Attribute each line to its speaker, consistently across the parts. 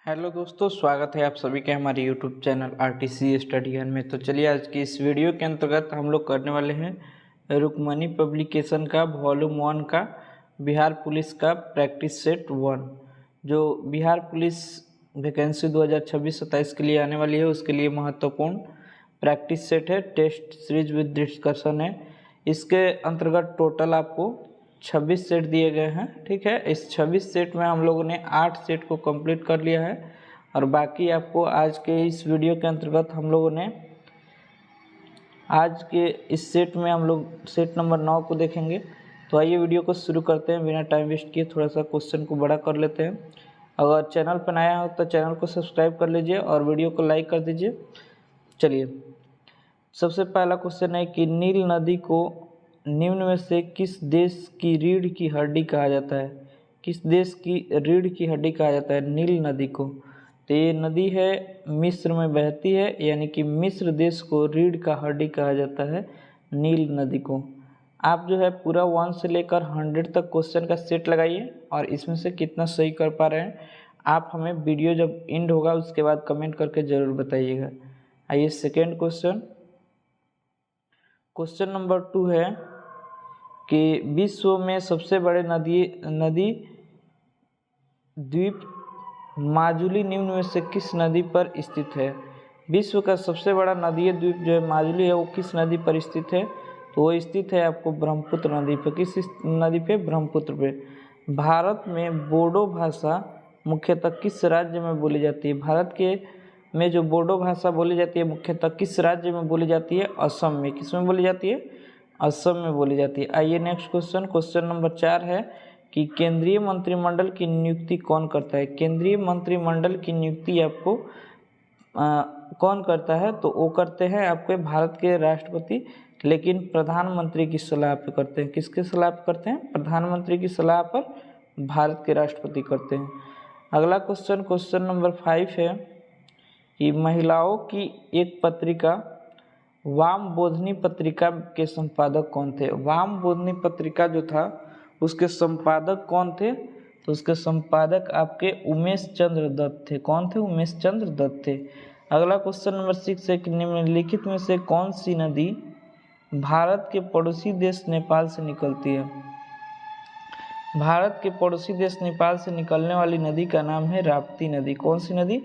Speaker 1: Hello दोस्तों, स्वागत है आप सभी के हमारे यूट्यूब चैनल आरटीसी स्टडी हन में। तो चलिए आज की इस वीडियो के अंतर्गत हम लोग करने वाले हैं रुक्मणी पब्लिकेशन का वॉल्यूम 1 का बिहार पुलिस का प्रैक्टिस सेट 1। जो बिहार पुलिस वैकेंसी 2026-27 के लिए आने वाली है उसके लिए महत्वपूर्ण प्रैक्टिस सेट है, टेस्ट सीरीज विद डिस्कशन है। इसके अंतर्गत टोटल आपको 26 सेट दिए गए हैं। ठीक है, इस 26 सेट में हम लोगों ने 8 सेट को कंप्लीट कर लिया है और बाकी आपको आज के इस वीडियो के अंतर्गत हम लोगों ने आज के इस सेट में हम लोग सेट नंबर 9 को देखेंगे। तो आइए वीडियो को शुरू करते हैं बिना टाइम वेस्ट किए। थोड़ा सा क्वेश्चन को बड़ा कर लेते हैं। अगर चैनल पर नया हो तो चैनल को सब्सक्राइब कर लीजिए और वीडियो को लाइक कर दीजिए। चलिए, सबसे पहला क्वेश्चन है कि नील नदी को निम्न में से किस देश की रीढ़ की हड्डी कहा जाता है? किस देश की रीढ़ की हड्डी कहा जाता है नील नदी को? तो ये नदी है मिस्र में बहती है, यानी कि मिस्र देश को रीढ़ का हड्डी कहा जाता है नील नदी को। आप जो है पूरा 1 से लेकर 100 तक क्वेश्चन का सेट लगाइए और इसमें से कितना सही कर पा रहे हैं आप हमें वीडियो जब एंड होगा उसके बाद कमेंट करके ज़रूर बताइएगा। आइए सेकेंड क्वेश्चन नंबर 2 है कि विश्व में सबसे बड़े नदी द्वीप माजुली निम्न में से किस नदी पर स्थित है? विश्व का सबसे बड़ा नदी द्वीप जो है माजुली है, वो किस नदी पर स्थित है? तो वो स्थित है आपको ब्रह्मपुत्र नदी पर। किस नदी पे? ब्रह्मपुत्र पे। भारत में बोडो भाषा मुख्यतः किस राज्य में बोली जाती है? भारत के में जो बोडो भाषा बोली जाती है मुख्यतः किस राज्य में बोली जाती है? असम में। किस में बोली जाती है? असम में बोली जाती है। आइए नेक्स्ट क्वेश्चन नंबर 4 है कि केंद्रीय मंत्रिमंडल की नियुक्ति कौन करता है? केंद्रीय मंत्रिमंडल की नियुक्ति आपको कौन करता है? तो वो करते हैं आपके भारत के राष्ट्रपति, लेकिन प्रधानमंत्री की सलाह पर करते हैं। किसके सलाह पर करते हैं? प्रधानमंत्री की सलाह पर भारत के राष्ट्रपति करते हैं। अगला क्वेश्चन नंबर 5 है कि महिलाओं की एक पत्रिका वाम बोधनी पत्रिका के संपादक कौन थे? वाम बोधनी पत्रिका जो था उसके संपादक कौन थे? तो उसके संपादक आपके उमेश चंद्र दत्त थे। कौन थे? उमेश चंद्र दत्त थे। अगला क्वेश्चन नंबर 6 है कि निम्नलिखित में से कौन सी नदी भारत के पड़ोसी देश नेपाल से निकलती है? भारत के पड़ोसी देश नेपाल से निकलने वाली नदी का नाम है राप्ती नदी। कौन सी नदी?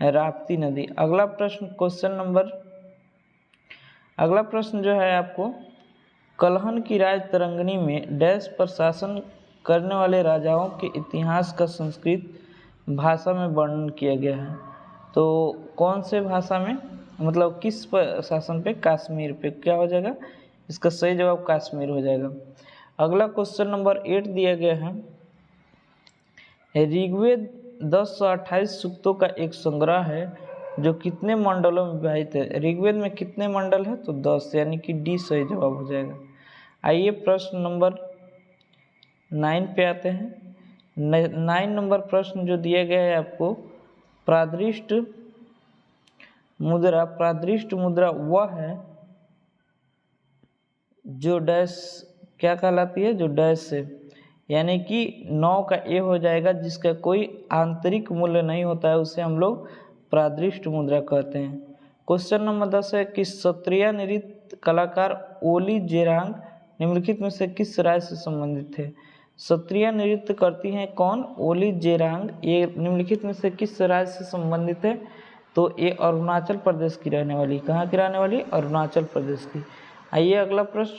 Speaker 1: राप्ती नदी। अगला प्रश्न जो है आपको, कलहन की राजतरंगिणी में डैश पर शासन करने वाले राजाओं के इतिहास का संस्कृत भाषा में वर्णन किया गया है। तो कौन से भाषा में, मतलब किस पर शासन पे? कश्मीर पे। क्या हो जाएगा? इसका सही जवाब कश्मीर हो जाएगा। अगला क्वेश्चन नंबर 8 दिया गया है, ऋग्वेद 1028 सूक्तों का एक संग्रह है जो कितने मंडलों में विभाजित है? ऋग्वेद में कितने मंडल है? तो 10, यानी कि डी सही जवाब हो जाएगा। आइए प्रश्न नंबर 9 पे आते हैं। 9 नंबर प्रश्न जो दिया गया है आपको, प्रादृष्ट मुद्रा वह है जो डैश क्या कहलाती है? जो डैश से, यानी कि 9 का ए हो जाएगा, जिसका कोई आंतरिक मूल्य नहीं होता है, उसे हम लोग प्रादृष्ट मुद्रा कहते हैं। क्वेश्चन नंबर 10 है कि सत्रिया नृत्य कलाकार ओली जेरांग निम्नलिखित में से किस राज्य से संबंधित थे? सत्रिया नृत्य करती हैं कौन? ओली जेरांग। ये निम्नलिखित में से किस राज्य से संबंधित है? तो ये अरुणाचल प्रदेश की रहने वाली। कहाँ की रहने वाली? अरुणाचल प्रदेश की। आइए अगला प्रश्न,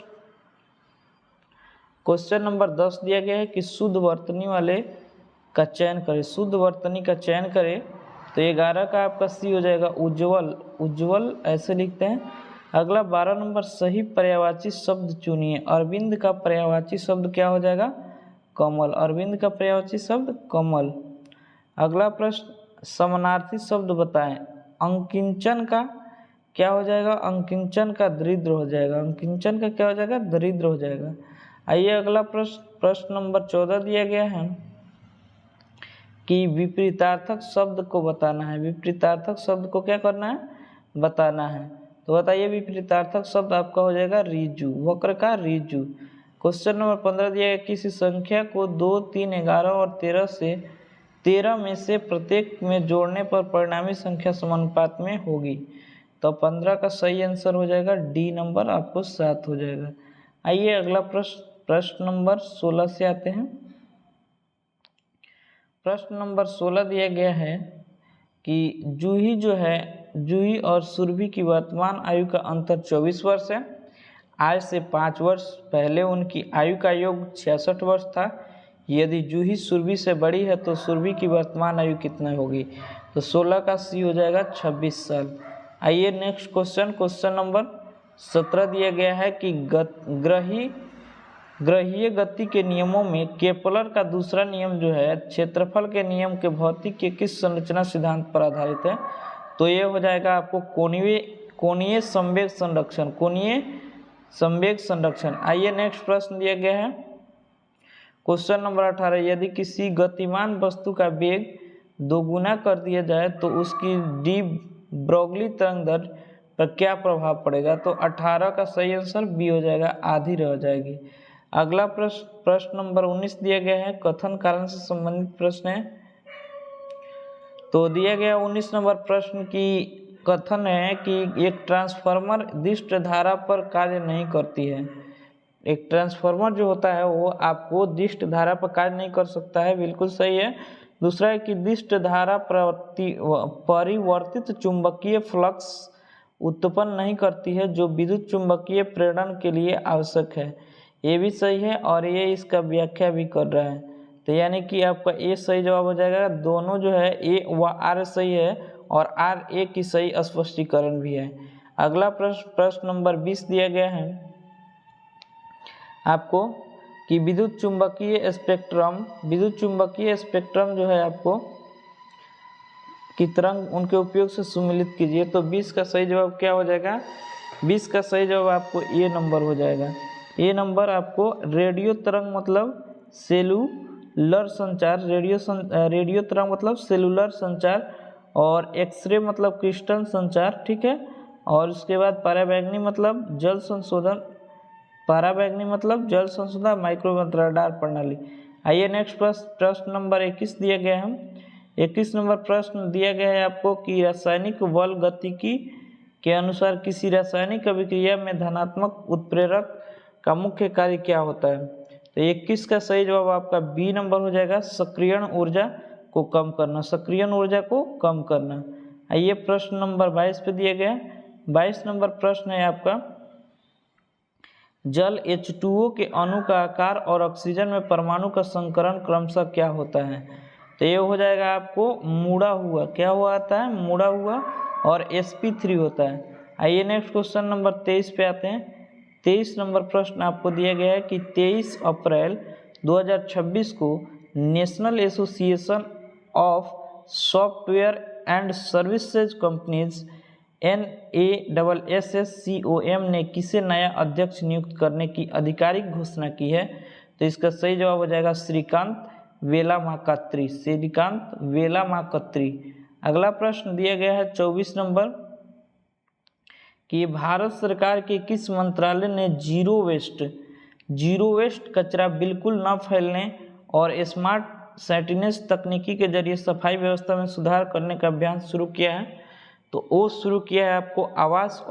Speaker 1: क्वेश्चन नंबर 10 दिया गया है कि शुद्ध वर्तनी वाले का चयन करें। शुद्ध वर्तनी का चयन करें तो 11 का आपका सी हो जाएगा उज्ज्वल ऐसे लिखते हैं। अगला 12 नंबर, सही पर्यायवाची शब्द चुनिए। अरविंद का पर्यायवाची शब्द क्या हो जाएगा? कमल। अरविंद का पर्यायवाची शब्द कमल। अगला प्रश्न, समानार्थी शब्द बताएं। अंकिंचन का क्या हो जाएगा? अंकिंचन का दरिद्र हो जाएगा। अंकिंचन का क्या हो जाएगा? दरिद्र हो जाएगा। आइए अगला प्रश्न नंबर 14 दिया गया है कि विपरीतार्थक शब्द को बताना है। विपरीतार्थक शब्द को क्या करना है? बताना है। तो बताइए, विपरीतार्थक शब्द आपका हो जाएगा ऋजु, वक्र का ऋजु। क्वेश्चन नंबर 15 दिया गया, किसी संख्या को 2, 3, 11 और 13 से 13 में से प्रत्येक में जोड़ने पर परिणामी संख्या समानुपात में होगी। तो 15 का सही आंसर हो जाएगा डी नंबर, आपको 7 हो जाएगा। आइए अगला प्रश्न नंबर 16 से आते हैं। प्रश्न नंबर 16 दिया गया है कि जूही और सुरभि की वर्तमान आयु का अंतर 24 वर्ष है। आज से 5 वर्ष पहले उनकी आयु का योग 66 वर्ष था। यदि जूही सुरभि से बड़ी है तो सुरभि की वर्तमान आयु कितना होगी? तो 16 का सी हो जाएगा 26 साल। आइए नेक्स्ट क्वेश्चन नंबर 17 दिया गया है कि ग्रहीय गति के नियमों में केपलर का दूसरा नियम जो है क्षेत्रफल के नियम के भौतिक के किस संरचना सिद्धांत पर आधारित है? तो ये हो जाएगा आपको कोणीय संवेग संरक्षण। आइए नेक्स्ट प्रश्न दिया गया है क्वेश्चन नंबर 18, यदि किसी गतिमान वस्तु का वेग दोगुना कर दिया जाए तो उसकी डी ब्रोगली तरंग दैर्ध्य पर क्या प्रभाव पड़ेगा? तो 18 का सही आंसर बी हो जाएगा, आधी रह जाएगी। अगला प्रश्न नंबर 19 दिया गया है, कथन कारण से संबंधित प्रश्न है। तो दिया गया 19 नंबर प्रश्न की कथन है कि एक ट्रांसफार्मर दिष्ट धारा पर कार्य नहीं करती है। एक ट्रांसफार्मर जो होता है वो आपको दिष्ट धारा पर कार्य नहीं कर सकता है, बिल्कुल सही है। दूसरा है कि दिष्ट धारा परिवर्तित चुंबकीय फ्लक्स उत्पन्न नहीं करती है जो विद्युत चुंबकीय प्रेरण के लिए आवश्यक है, ये भी सही है और ये इसका व्याख्या भी कर रहा है। तो यानी कि आपका ए सही जवाब हो जाएगा। दोनों जो है ए व आर सही है और आर ए की सही स्पष्टीकरण भी है। अगला प्रश्न नंबर 20 दिया गया है आपको कि विद्युत चुंबकीय स्पेक्ट्रम जो है आपको की तरंग उनके उपयोग से सुमेलित कीजिए। तो 20 का सही जवाब क्या हो जाएगा? 20 का सही जवाब आपको ए नंबर हो जाएगा। ए नंबर आपको रेडियो तरंग मतलब सेलुलर संचार, रेडियो तरंग मतलब सेलुलर संचार, और एक्सरे मतलब क्रिस्टल संचार, ठीक है। और उसके बाद पराबैंगनी मतलब जल संशोधन माइक्रोवेव रडार प्रणाली। आइए नेक्स्ट प्रश्न नंबर 21 दिया गया है। 21 नंबर प्रश्न दिया गया है आपको कि रासायनिक बल गतिकी के अनुसार किसी रासायनिक अभिक्रिया में धनात्मक उत्प्रेरक का मुख्य कार्य क्या होता है? तो 21 का सही जवाब आपका बी नंबर हो जाएगा, सक्रियण ऊर्जा को कम करना। आइए प्रश्न नंबर 22 पे दिया गया 22 नंबर प्रश्न है आपका, जल H2O के अणु का आकार और ऑक्सीजन में परमाणु का संकरण क्रमशः क्या होता है? तो ये हो जाएगा आपको मुड़ा हुआ, क्या हुआ आता है? मुड़ा हुआ, और sp3 होता है। आइए नेक्स्ट क्वेश्चन नंबर 23 पे आते हैं। 23 नंबर प्रश्न आपको दिया गया है कि 23 अप्रैल 2026 को national association of software and services companies NASSCOM ने किसे नया अध्यक्ष नियुक्त करने की आधिकारिक घोषणा की है? तो इसका सही जवाब हो जाएगा श्रीकांत वेलामाकत्री। अगला प्रश्न दिया गया है 24 नंबर कि भारत सरकार के किस मंत्रालय ने जीरो वेस्ट कचरा बिल्कुल न फैलने और स्मार्ट सेंटिनेस तकनीकी के जरिए सफाई व्यवस्था में सुधार करने का अभियान शुरू किया है? तो वो शुरू किया है आपको आवास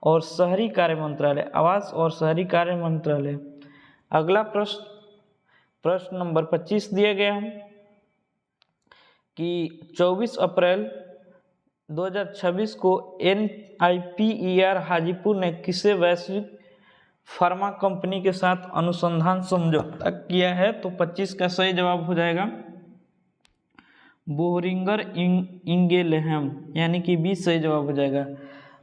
Speaker 1: और शहरी कार्य मंत्रालय। अगला प्रश्न नंबर 25 दिया गया है कि 24 अप्रैल 2026 को NIPER हाजीपुर ने किसे वैश्विक फार्मा कंपनी के साथ अनुसंधान समझौता किया है? तो 25 का सही जवाब हो जाएगा बोहरिंगर इंगेलहम, यानी कि 20 सही जवाब हो जाएगा।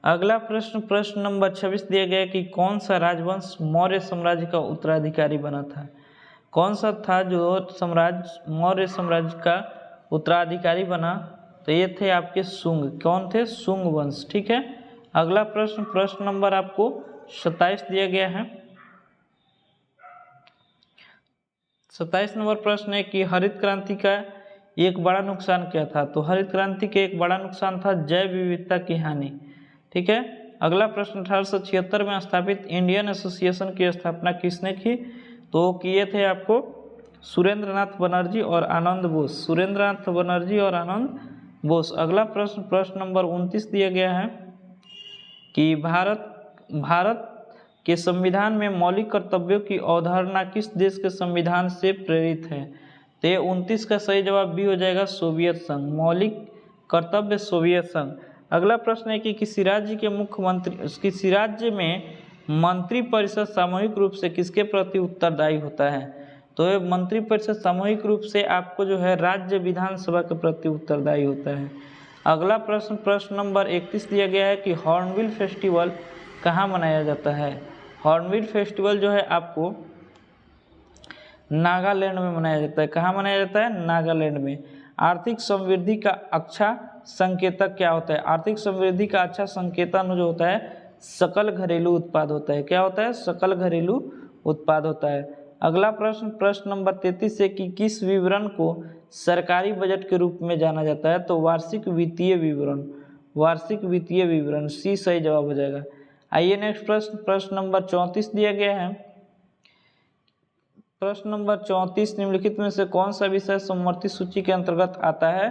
Speaker 1: अगला प्रश्न नंबर 26 दिया गया कि कौन सा राजवंश मौर्य साम्राज्य का उत्तराधिकारी बना था? कौन सा था जो मौर्य साम्राज्य का उत्तराधिकारी बना? तो ये थे आपके शुंग। कौन थे? शुंग वंश, ठीक है। अगला प्रश्न नंबर आपको 27 दिया गया है। 27 नंबर प्रश्न है कि हरित क्रांति का एक बड़ा नुकसान क्या था? तो हरित क्रांति के एक बड़ा नुकसान था जैव विविधता की हानि, ठीक है। अगला प्रश्न 1876 में स्थापित इंडियन एसोसिएशन की स्थापना किसने की? तो किए थे आपको सुरेंद्रनाथ बनर्जी और आनंद बोस, सुरेंद्रनाथ बनर्जी और आनंद बोस। अगला प्रश्न, प्रश्न नंबर 29 दिया गया है कि भारत के संविधान में मौलिक कर्तव्यों की अवधारणा किस देश के संविधान से प्रेरित है? तो ये 29 का सही जवाब भी हो जाएगा सोवियत संघ, मौलिक कर्तव्य सोवियत संघ। अगला प्रश्न है कि किसी राज्य में मंत्रिपरिषद सामूहिक रूप से किसके प्रति उत्तरदायी होता है? तो ये मंत्रिपरिषद सामूहिक रूप से आपको जो है राज्य विधानसभा के प्रति उत्तरदायी होता है। अगला प्रश्न, प्रश्न नंबर 31 दिया गया है कि हॉर्नबिल फेस्टिवल कहाँ मनाया जाता है? हॉर्नबिल फेस्टिवल जो है आपको नागालैंड में मनाया जाता है। कहाँ मनाया जाता है? नागालैंड में। आर्थिक समृद्धि का अच्छा संकेतक क्या होता है? आर्थिक समृद्धि का अच्छा संकेतन जो होता है सकल घरेलू उत्पाद होता है। क्या होता है? सकल घरेलू उत्पाद होता है। अगला प्रश्न, प्रश्न नंबर 33 है कि किस विवरण को सरकारी बजट के रूप में जाना जाता है? तो वार्षिक वित्तीय विवरण, वार्षिक वित्तीय विवरण, सी सही जवाब हो जाएगा। आइए नेक्स्ट प्रश्न, प्रश्न नंबर 34 दिया गया है। प्रश्न नंबर 34, निम्नलिखित में से कौन सा विषय समवर्ती सूची के अंतर्गत आता है?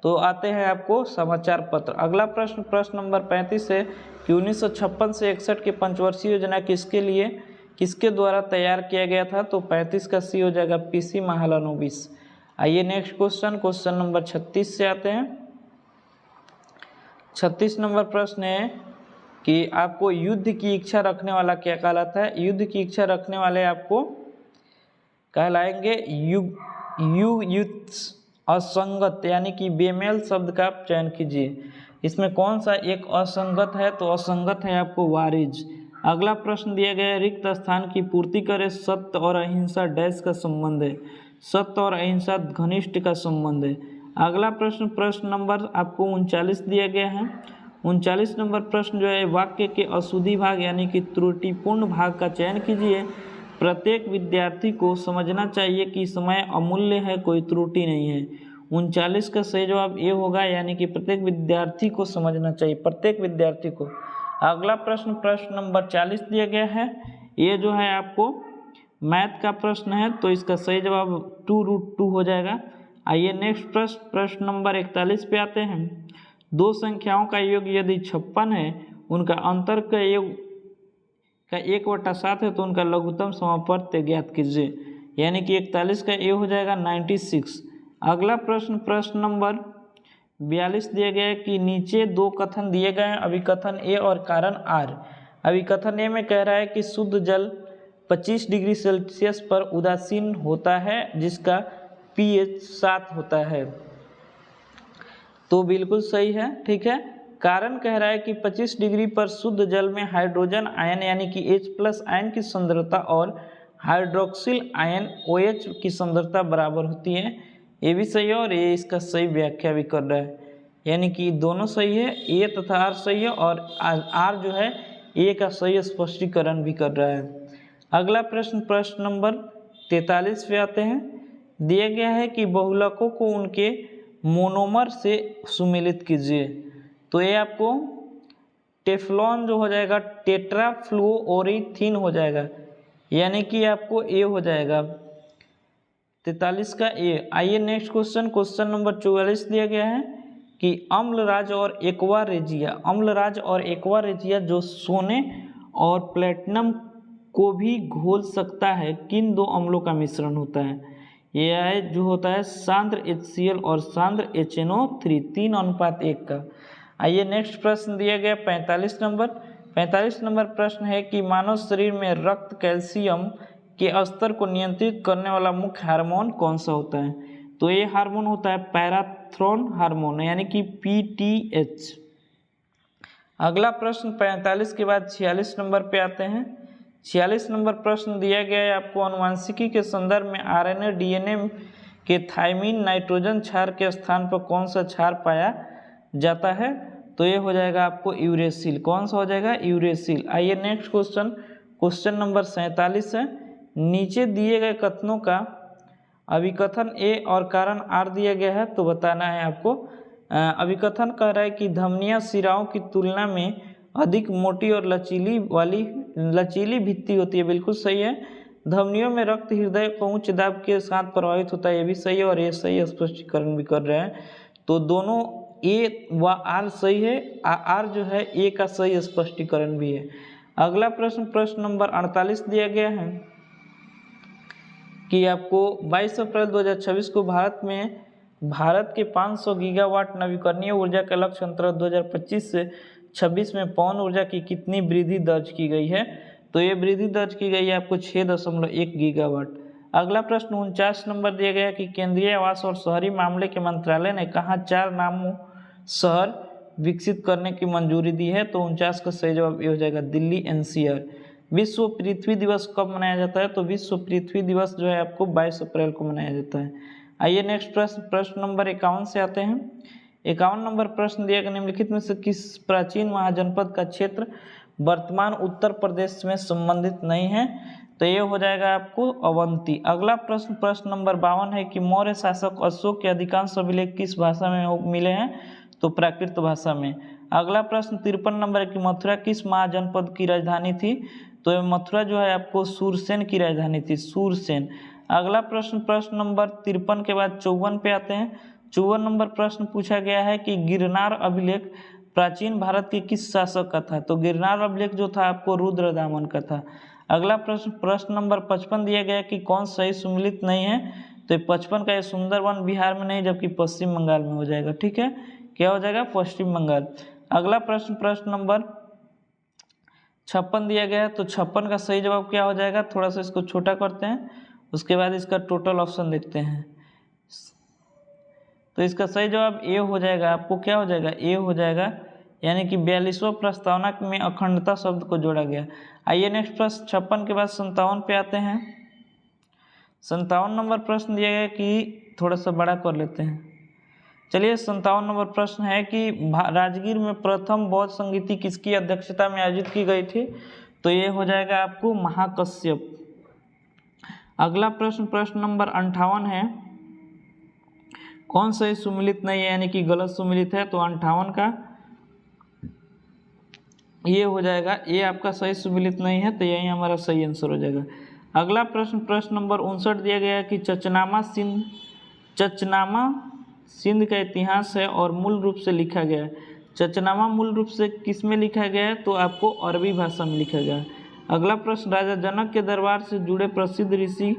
Speaker 1: तो आते हैं आपको समाचार पत्र। अगला प्रश्न, प्रश्न नंबर 35 है कि 1956 से 61 की पंचवर्षीय योजना किसके द्वारा तैयार किया गया था? तो 35 का सी हो जाएगा पीसी महालनोबिस। आइए नेक्स्ट क्वेश्चन, क्वेश्चन नंबर 36 से आते हैं। 36 नंबर प्रश्न है कि आपको युद्ध की इच्छा रखने वाला क्या कहलाता है? युद्ध की इच्छा रखने वाले आपको कहलाएंगे युयुत्स असंगत, यानी कि बेमेल शब्द का चयन कीजिए। इसमें कौन सा एक असंगत है? तो असंगत है आपको वारिज। अगला प्रश्न दिया गया है, रिक्त स्थान की पूर्ति करे सत्य और अहिंसा डैश का संबंध है? सत्य और अहिंसा घनिष्ठ का संबंध है। अगला प्रश्न, प्रश्न नंबर आपको 39 दिया गया है। 39 नंबर प्रश्न जो है, वाक्य के अशुद्धि भाग यानी कि त्रुटिपूर्ण भाग का चयन कीजिए। प्रत्येक विद्यार्थी को समझना चाहिए कि समय अमूल्य है, कोई त्रुटि नहीं है। 39 का सही जवाब ये होगा, यानी कि प्रत्येक विद्यार्थी को समझना चाहिए, प्रत्येक विद्यार्थी को। अगला प्रश्न, प्रश्न नंबर 40 दिया गया है। ये जो है आपको मैथ का प्रश्न है, तो इसका सही जवाब 2√2 हो जाएगा। आइए नेक्स्ट प्रश्न, प्रश्न नंबर 41 पे आते हैं। दो संख्याओं का योग यदि 56 है, उनका अंतर का योग का 1/7 है, तो उनका लघुत्तम समापवर्त्य ज्ञात कीजिए। यानी कि 41 का ए हो जाएगा 96। अगला प्रश्न, प्रश्न नंबर 42 दिया गया है कि नीचे दो कथन दिए गए हैं, अभिकथन ए और कारण आर। अभिकथन ए में कह रहा है कि शुद्ध जल 25 डिग्री सेल्सियस पर उदासीन होता है, जिसका pH 7 होता है, तो बिल्कुल सही है, ठीक है। कारण कह रहा है कि 25 डिग्री पर शुद्ध जल में हाइड्रोजन आयन यानी कि H+ आयन की सांद्रता और हाइड्रोक्सिल आयन OH की सांद्रता बराबर होती है। ये भी सही है और ये इसका सही व्याख्या भी कर रहा है, यानी कि दोनों सही है, ए तथा आर सही है और आर जो है ए का सही स्पष्टीकरण भी कर रहा है। अगला प्रश्न, प्रश्न नंबर 43 पे आते हैं। दिया गया है कि बहुलकों को उनके मोनोमर से सुमेलित कीजिए। तो ये आपको टेफ्लॉन जो हो जाएगा टेट्राफ्लुओरीथीन हो जाएगा, यानी कि आपको ए हो जाएगा 43 का ए। आइए नेक्स्ट क्वेश्चन, क्वेश्चन नंबर 44 दिया गया है कि अम्लराज और एक्वा रेजिया, अम्लराज और एक्वा रेजिया जो सोने और प्लेटिनम को भी घोल सकता है, किन दो अम्लों का मिश्रण होता है? ये है जो होता है सांद्र HCl और सांद्र HNO3 3:1 का। आइए नेक्स्ट प्रश्न दिया गया 45 नंबर। 45 नंबर प्रश्न है कि मानव शरीर में रक्त कैल्शियम के स्तर को नियंत्रित करने वाला मुख्य हार्मोन कौन सा होता है? तो ये हार्मोन होता है पैराथ्रोन हार्मोन, यानी कि PTH। अगला प्रश्न 45 के बाद 46 नंबर पे आते हैं। 46 नंबर प्रश्न दिया गया है आपको आनुवंशिकी के संदर्भ में RNA DNA के थाइमिन नाइट्रोजन क्षार के स्थान पर कौन सा क्षार पाया जाता है? तो ये हो जाएगा आपको यूरेसिल। कौन सा हो जाएगा? यूरेसिल। आइए नेक्स्ट क्वेश्चन, क्वेश्चन नंबर 47 है। नीचे दिए गए कथनों का अभिकथन ए और कारण आर दिया गया है, तो बताना है आपको। अभिकथन कह रहा है कि धमनियां शिराओं की तुलना में अधिक मोटी और लचीली भित्ति होती है, बिल्कुल सही है। धमनियों में रक्त हृदय को उच्च दाब के साथ प्रभावित होता है, ये भी सही है और ये सही स्पष्टीकरण भी कर रहे हैं। तो दोनों ए व आर सही है, आर जो है ए का सही स्पष्टीकरण भी है। अगला प्रश्न नंबर 48 दिया गया है कि आपको 22 अप्रैल 2026 को भारत के 500 गीगावाट नवीकरणीय ऊर्जा का लक्ष्य अंतराल 2025 से 26 में पवन ऊर्जा की कितनी वृद्धि दर्ज की गई है? तो ये वृद्धि दर्ज की गई है आपको 6.1 गीगावाट। अगला प्रश्न 49 नंबर दिया गया कि केंद्रीय आवास और शहरी मामले के मंत्रालय ने कहाँ 4 नामों शहर विकसित करने की मंजूरी दी है? तो 49 का सही जवाब ये हो जाएगा दिल्ली एनसीआर। विश्व पृथ्वी दिवस कब मनाया जाता है? तो विश्व पृथ्वी दिवस जो है आपको 22 अप्रैल को मनाया जाता है। आइए नेक्स्ट प्रश्न नंबर 51 से आते हैं। 51 नंबर प्रश्न दिया गया निम्नलिखित में से किस प्राचीन महाजनपद का क्षेत्र वर्तमान उत्तर प्रदेश में संबंधित नहीं है? तो ये हो जाएगा आपको अवंती। अगला प्रश्न नंबर 52 है कि मौर्य शासक अशोक के अधिकांश अभिलेख किस भाषा में मिले हैं? तो प्राकृत भाषा में। अगला प्रश्न 53 नंबर है कि मथुरा किस महाजनपद की राजधानी थी? तो मथुरा जो है आपको सूरसेन की राजधानी थी, सूरसेन। अगला प्रश्न नंबर 53 के बाद 54 पे आते हैं। 54 नंबर प्रश्न पूछा गया है कि गिरनार अभिलेख प्राचीन भारत के किस शासक का था? तो गिरनार अभिलेख जो था आपको रुद्रदामन का था। अगला प्रश्न नंबर 55 दिया गया कि कौन सही सुमिलित नहीं है? तो 55 का ये सुंदरवन बिहार में नहीं जबकि पश्चिम बंगाल में हो जाएगा। ठीक है, क्या हो जाएगा? पश्चिम बंगाल। अगला प्रश्न नंबर 56 दिया गया है। तो 56 का सही जवाब क्या हो जाएगा? थोड़ा सा इसको छोटा करते हैं, उसके बाद इसका टोटल ऑप्शन देखते हैं। तो इसका सही जवाब ए हो जाएगा। आपको क्या हो जाएगा? ए हो जाएगा, यानी कि 42वां प्रस्तावना में अखंडता शब्द को जोड़ा गया। आइए नेक्स्ट प्रश्न 56 के बाद 57 पे आते हैं। 57 नंबर प्रश्न दिया गया कि थोड़ा सा बड़ा कर लेते हैं। चलिए 57 नंबर प्रश्न है कि राजगीर में प्रथम बौद्ध संगीति किसकी अध्यक्षता में आयोजित की गई थी? तो ये हो जाएगा आपको महाकश्यप। अगला प्रश्न नंबर 58 है, कौन सही सुमिलित नहीं है यानी कि गलत सुमिलित है? तो 58 का ये हो जाएगा, ये आपका सही सुमिलित नहीं है, तो यही हमारा सही आंसर हो जाएगा। अगला प्रश्न नंबर 59 दिया गया है कि चचनामा सिंध का इतिहास है और मूल रूप से लिखा गया है। चचनामा मूल रूप से किस में लिखा गया है? तो आपको अरबी भाषा में लिखा गया है। अगला प्रश्न राजा जनक के दरबार से जुड़े प्रसिद्ध ऋषि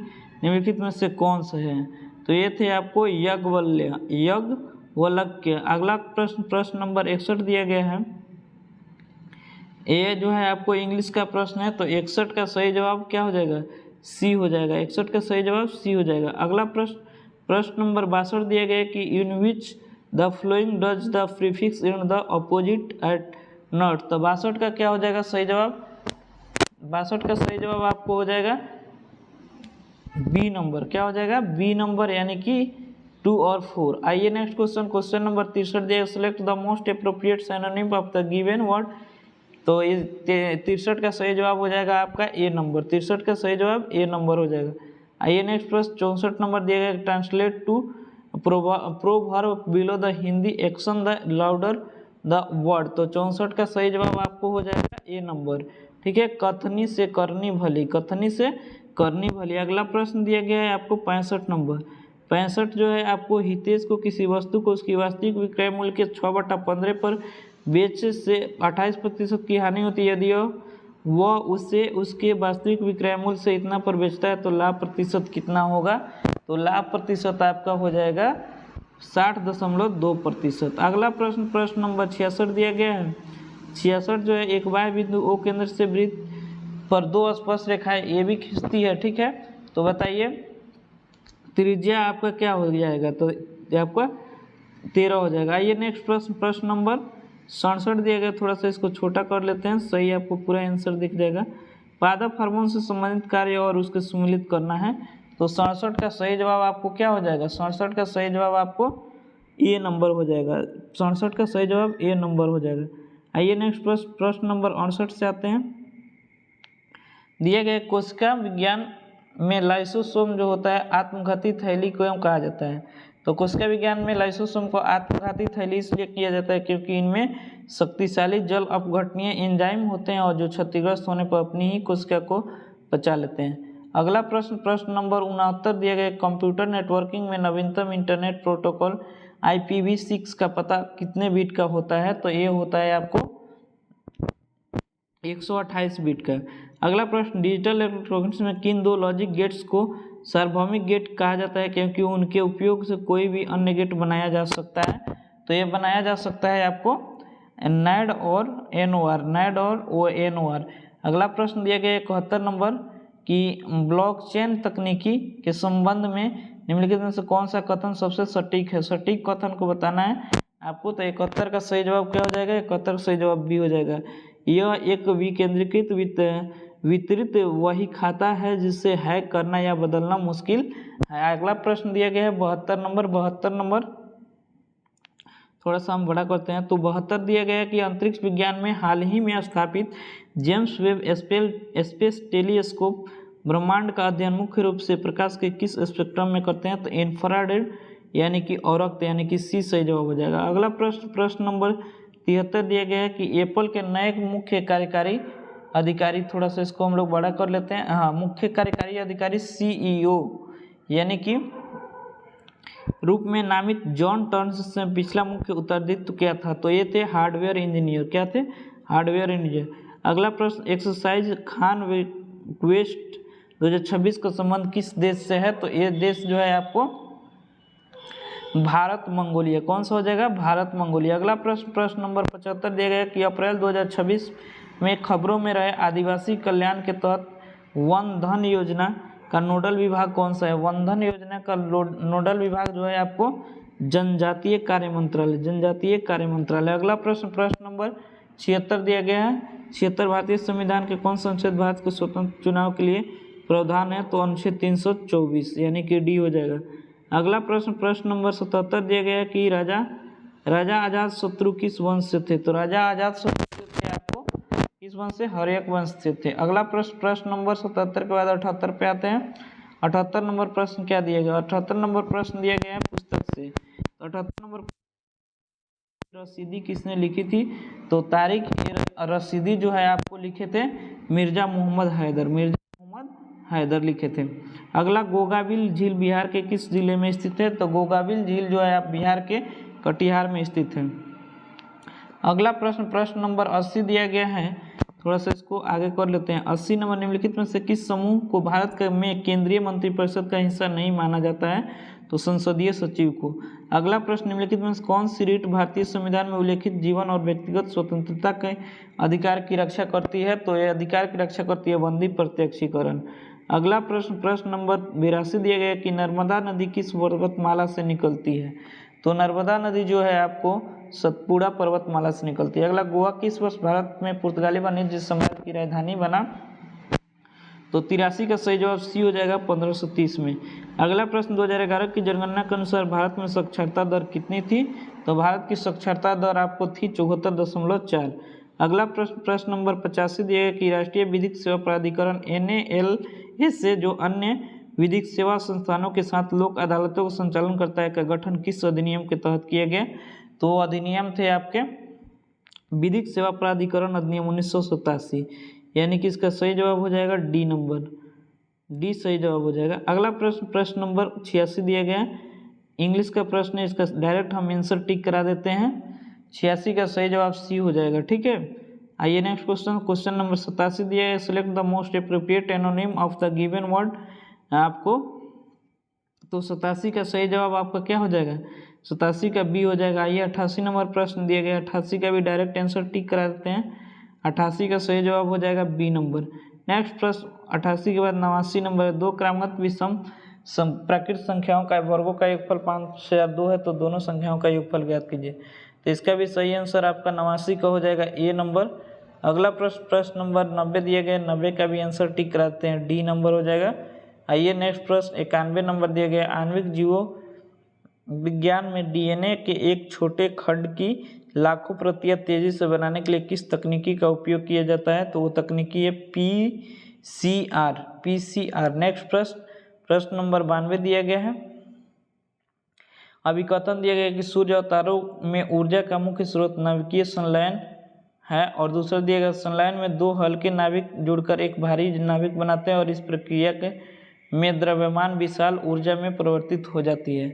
Speaker 1: निम्नलिखित में से कौन से हैं? तो ये थे आपको याज्ञवल्क्य। अगला प्रश्न नंबर 61 दिया गया है। ये जो है आपको इंग्लिश का प्रश्न है, तो 61 का सही जवाब क्या हो जाएगा? सी हो जाएगा। 61 का सही जवाब सी हो जाएगा। अगला प्रश्न नंबर 62 दिया गया कि in which the following does the prefix in the opposite at not. तो 62 का क्या हो जाएगा सही जवाब? 62 का सही जवाब आपको हो जाएगा बी नंबर। क्या हो जाएगा? बी नंबर, यानी कि 2 और 4। आइए नेक्स्ट क्वेश्चन नंबर 63 दिया, select the most appropriate synonym of the given word. तो ये 63 का सही जवाब हो जाएगा आपका ए नंबर। 63 का सही जवाब ए नंबर हो जाएगा। आइए नेक्स्ट प्रश्न 64 नंबर दिया गया, translate to proverb below the Hindi action the louder the word. तो 64 का सही जवाब आपको हो जाएगा ए नंबर। ठीक है, कथनी से करनी भली, कथनी से करनी भली। अगला प्रश्न दिया गया है आपको 65 नंबर। 65 जो है आपको हितेश को किसी वस्तु को उसकी वास्तविक विक्रय मूल्य के 6/15 पर बेच से 28% की हानि होती है। यदि वह उसे उसके वास्तविक विक्रय मूल्य से इतना पर बेचता है तो लाभ प्रतिशत कितना होगा? तो लाभ प्रतिशत आपका हो जाएगा 60.2%। अगला प्रश्न नंबर 66 दिया गया है। 66 जो है एक बाह्य बिंदु O केंद्र से वृत्त पर 2 स्पर्श रेखाएं ए भी खींचती है। ठीक है, तो बताइए त्रिज्या आपका क्या हो जाएगा? तो आपका 13 हो जाएगा। आइए नेक्स्ट प्रश्न नंबर 67 दिया गया, थोड़ा सा इसको छोटा कर लेते हैं, सही आपको पूरा आंसर दिख जाएगा। पादप हार्मोन से संबंधित कार्य और उसके सम्मिलित करना है। तो 67 का सही जवाब आपको क्या हो जाएगा? 67 का सही जवाब आपको ए नंबर हो जाएगा। 67 का सही जवाब ए नंबर हो जाएगा। आइए नेक्स्ट प्रश्न नंबर 68 से आते हैं। दिए गए कोशिका विज्ञान में लाइसोसोम जो होता है आत्मघाती थैली को कहा जाता है। तो कोशिका विज्ञान में लाइसोसोम को आत्मघाती थैली इसलिए किया जाता है क्योंकि इनमें शक्तिशाली जल अपघटनीय एंजाइम होते हैं और जो क्षतिग्रस्त होने पर अपनी ही कोशिका को पचा लेते हैं। अगला प्रश्न प्रश्न नंबर 69 दिया गया, कंप्यूटर नेटवर्किंग में नवीनतम इंटरनेट प्रोटोकॉल IPv6 का पता कितने बिट का होता है? तो ये होता है आपको 128 बिट का। अगला प्रश्न, डिजिटल इलेक्ट्रॉनिक्स में किन दो लॉजिक गेट्स को सार्वभौमिक गेट कहा जाता है क्योंकि उनके उपयोग से कोई भी अन्य गेट बनाया जा सकता है? तो ये बनाया जा सकता है आपको NAND और NOR, NAND और NOR। अगला प्रश्न दिया गया 71 नंबर कि ब्लॉकचेन तकनीकी के संबंध में निम्नलिखित में से कौन सा कथन सबसे सटीक है? सटीक कथन को बताना है आपको। तो 71 का सही जवाब क्या हो जाएगा? 71 सही जवाब बी हो जाएगा। यह एक विकेंद्रीकृत वितरित वही खाता है जिसे हैक करना या बदलना मुश्किल है। अगला प्रश्न दिया गया है 72 नंबर थोड़ा सा हम बड़ा करते हैं। तो 72 दिया गया है कि अंतरिक्ष विज्ञान में हाल ही में स्थापित जेम्स वेब स्पेस टेलीस्कोप ब्रह्मांड का अध्ययन मुख्य रूप से प्रकाश के किस स्पेक्ट्रम में करते हैं? तो इंफ्रारेड यानी कि औरक्त यानी कि सी सही जवाब हो जाएगा। अगला प्रश्न नंबर 73 दिया गया है कि एप्पल के नए मुख्य कार्यकारी अधिकारी, थोड़ा सा इसको हम लोग बड़ा कर लेते हैं, हाँ, मुख्य कार्यकारी अधिकारी CEO यानी कि रूप में नामित जॉन टर्न्स से पिछला मुख्य उत्तरदायित्व क्या था? तो ये थे हार्डवेयर इंजीनियर। क्या थे? Hardware engineer. अगला प्रश्न, एक्सरसाइज खान क्वेस्ट 2026 का संबंध किस देश से है? तो ये देश जो है आपको भारत मंगोलिया। कौन सा हो जाएगा? भारत मंगोलिया। अगला प्रश्न नंबर 75 दिया गया कि अप्रैल 2026 में खबरों में रहे आदिवासी कल्याण के तहत वन धन योजना का नोडल विभाग कौन सा है? वन धन योजना का नोडल विभाग जो है आपको जनजातीय कार्य मंत्रालय, जनजातीय कार्य मंत्रालय। अगला प्रश्न नंबर 76 दिया गया है, 76 भारतीय संविधान के कौन सा अनुच्छेद भारत के स्वतंत्र चुनाव के लिए प्रावधान है? तो अनुच्छेद 324 यानी कि डी हो जाएगा। अगला प्रश्न नंबर 77 दिया गया है कि राजा आजाद शत्रु किस वंश से थे? तो राजा आजाद शत्रु थे आपको किस वंश से? हर्यक वंश से थे। अगला प्रश्न नंबर 77 के बाद 78 पे आते हैं। 78 नंबर प्रश्न क्या दिया गया? 78 नंबर प्रश्न दिया गया है पुस्तक से। तो 78 नंबर रसीदी किसने लिखी थी? तो तारिक रसीदी जो है आपको लिखे थे मिर्जा मोहम्मद हैदर लिखे थे। अगला, गोगाबिल झील बिहार के किस जिले में स्थित है? तो गोगाबिल झील जो है आप बिहार के कटिहार में स्थित है। अगला प्रश्न नंबर 80 दिया गया है, थोड़ा सा इसको आगे कर लेते हैं। 80 नंबर, निम्नलिखित में से किस समूह को भारत में केंद्रीय मंत्रिपरिषद का हिस्सा नहीं माना जाता है? तो संसदीय सचिव को। अगला प्रश्न, निम्नलिखित में से कौन सी रीट भारतीय संविधान में उल्लेखित जीवन और व्यक्तिगत स्वतंत्रता के अधिकार की रक्षा करती है? तो यह अधिकार की रक्षा करती है बंदी प्रत्यक्षीकरण। अगला प्रश्न नंबर 82 दिया गया कि नर्मदा नदी किस पर्वतमाला से निकलती है? तो नर्मदा नदी जो है आपको सतपुड़ा पर्वतमाला से निकलती है। अगला, गोवा किस वर्ष भारत में पुर्तगाली वाणिज्य साम्राज्य की राजधानी बना? तो 83 का सही जवाब सी हो जाएगा 1530 में। अगला प्रश्न, 2011 की जनगणना के अनुसार भारत में साक्षरता दर कितनी थी? तो भारत की साक्षरता दर आपको थी 74.4। अगला प्रश्न नंबर 85 दिया गया कि राष्ट्रीय विधिक सेवा प्राधिकरण NALA से जो अन्य विधिक सेवा संस्थानों के साथ लोक अदालतों का संचालन करता है का गठन किस अधिनियम के तहत किया गया? तो अधिनियम थे आपके विधिक सेवा प्राधिकरण अधिनियम 1987, यानी कि इसका सही जवाब हो जाएगा डी नंबर, डी सही जवाब हो जाएगा। अगला प्रश्न नंबर 86 दिया गया है, इंग्लिश का प्रश्न है, इसका डायरेक्ट हम आंसर टिक करा देते हैं। 86 का सही जवाब सी हो जाएगा। ठीक है, आइए नेक्स्ट क्वेश्चन नंबर 87 दिया है, सेलेक्ट द मोस्ट एप्रोप्रिएट एनोनिम ऑफ द गिवन वर्ड आपको। तो 87 का सही जवाब आपका क्या हो जाएगा? 87 का बी हो जाएगा। आइए 88 नंबर प्रश्न दिया गया, 88 का भी डायरेक्ट आंसर टिक करा देते हैं। 88 का सही जवाब हो जाएगा बी नंबर। नेक्स्ट प्रश्न 88 के बाद 89 नंबर है, दो क्रमागत विषम प्राकृत संख्याओं का वर्गों का योगफल 5 से 2 है, तो दोनों संख्याओं का योगफल ज्ञात कीजिए। तो इसका भी सही आंसर आपका 89 का हो जाएगा, ए नंबर। अगला प्रश्न नंबर 90 दिया गया, 90 का भी आंसर टिक कराते हैं, डी नंबर हो जाएगा। आइए नेक्स्ट प्रश्न 91 नंबर दिया गया, आणविक जीवो विज्ञान में डीएनए के एक छोटे खंड की लाखों प्रतियां तेजी से बनाने के लिए किस तकनीकी का उपयोग किया जाता है? तो वो तकनीकी है पीसीआर। नेक्स्ट प्रश्न नंबर 92 दिया गया है, अभिकथन दिया गया कि सूर्य अवतारों में ऊर्जा का मुख्य स्रोत नाभिकीय संलयन है, और दूसरा दिया गया संलयन में दो हल्के नाभिक जुड़कर एक भारी नाभिक बनाते हैं और इस प्रक्रिया के में द्रव्यमान विशाल ऊर्जा में परिवर्तित हो जाती है।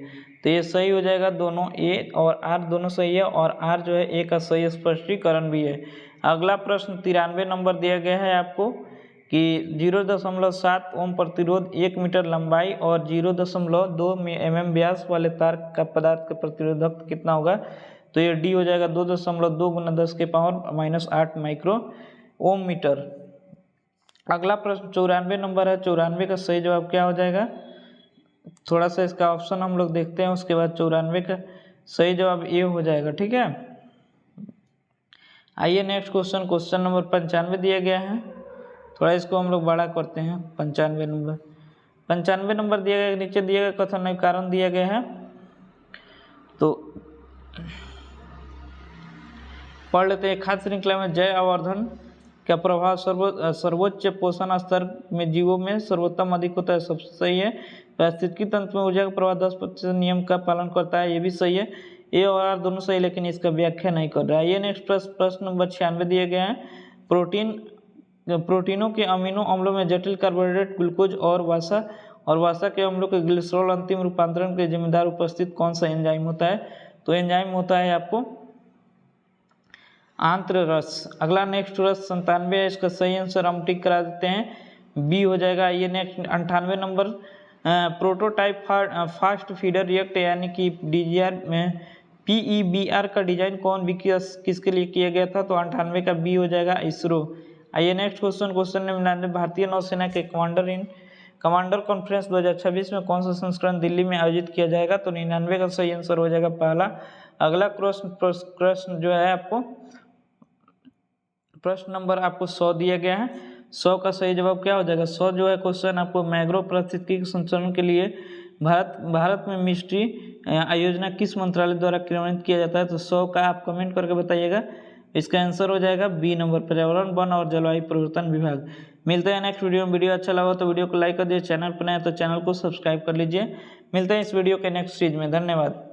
Speaker 1: तो ये सही हो जाएगा, दोनों ए और आर दोनों सही है, और आर जो है ए का सही स्पष्टीकरण भी है। अगला प्रश्न 93 नंबर दिया गया है आपको कि 0.7 ओम प्रतिरोध 1 मीटर लंबाई और 0.2 mm व्यास वाले तार का पदार्थ का प्रतिरोधक कितना होगा। तो ये डी हो जाएगा 2.2 गुना 10 के पावर -8 माइक्रो ओम मीटर। अगला प्रश्न 94 नंबर है। 94 का सही जवाब क्या हो जाएगा, थोड़ा सा इसका ऑप्शन हम लोग देखते हैं, उसके बाद 94 का सही जवाब ए हो जाएगा। ठीक है, आइए नेक्स्ट क्वेश्चन, क्वेश्चन नंबर 95 दिया गया है। थोड़ा इसको हम लोग बड़ा करते हैं। 95 नंबर दिया गया, नीचे दिया गया कथन कारण दिया गया है, तो पढ़ लेते हैं। खाद्य श्रृंखला में जैव आवर्धन का प्रभाव सर्वोच्च पोषण स्तर में जीवों में सर्वोत्तम अधिक होता है, सबसे सही है। पारिस्थितिकी तंत्र में ऊर्जा का प्रवाह 10% नियम का पालन करता है, ये भी सही है। ए और आर दोनों सही, लेकिन इसका व्याख्या नहीं कर रहा है। ये नेक्स्ट प्रश्न नंबर 96 दिए गए हैं। प्रोटीनों के अमीनो अम्लों में जटिल कार्बोहाइड्रेट ग्लूकोज और वसा के अम्लों के ग्लिसरॉल अंतिम रूपांतरण के जिम्मेदार उपस्थित कौन सा एंजाइम होता है। तो एंजाइम होता है आपको आंत्र रस। अगला नेक्स्ट रस 97 है, इसका सही आंसर हम टिक करा देते हैं, बी हो जाएगा। ये next 98 number prototype fast feeder react यानी कि डीजीआर में PEBR का डिजाइन कौन विकास किसके लिए किया गया था। तो 98 का बी हो जाएगा, इसरो। आइए नेक्स्ट क्वेश्चन नंबर 99, भारतीय नौसेना के कमांडर कॉन्फ्रेंस 2026 में कौन सा संस्करण दिल्ली में आयोजित किया जाएगा। तो 99 का सही आंसर हो जाएगा पहला। अगला प्रश्न जो है आपको प्रश्न नंबर आपको 100 दिया गया है। 100 का सही जवाब क्या हो जाएगा। 100 जो है क्वेश्चन आपको मैग्रो पारिस्थितिकी संचरण के लिए भारत में मिस्ट्री आयोजना किस मंत्रालय द्वारा क्रियान्वित किया जाता है। तो 100 का आप कमेंट करके बताइएगा। इसका आंसर हो जाएगा बी नंबर, पर्यावरण वन और जलवायु परिवर्तन विभाग। मिलते हैं नेक्स्ट वीडियो में। वीडियो अच्छा लगा तो वीडियो को लाइक कर दीजिए, चैनल पर नए तो चैनल को सब्सक्राइब कर लीजिए। मिलते हैं इस वीडियो के नेक्स्ट सीरीज में। धन्यवाद।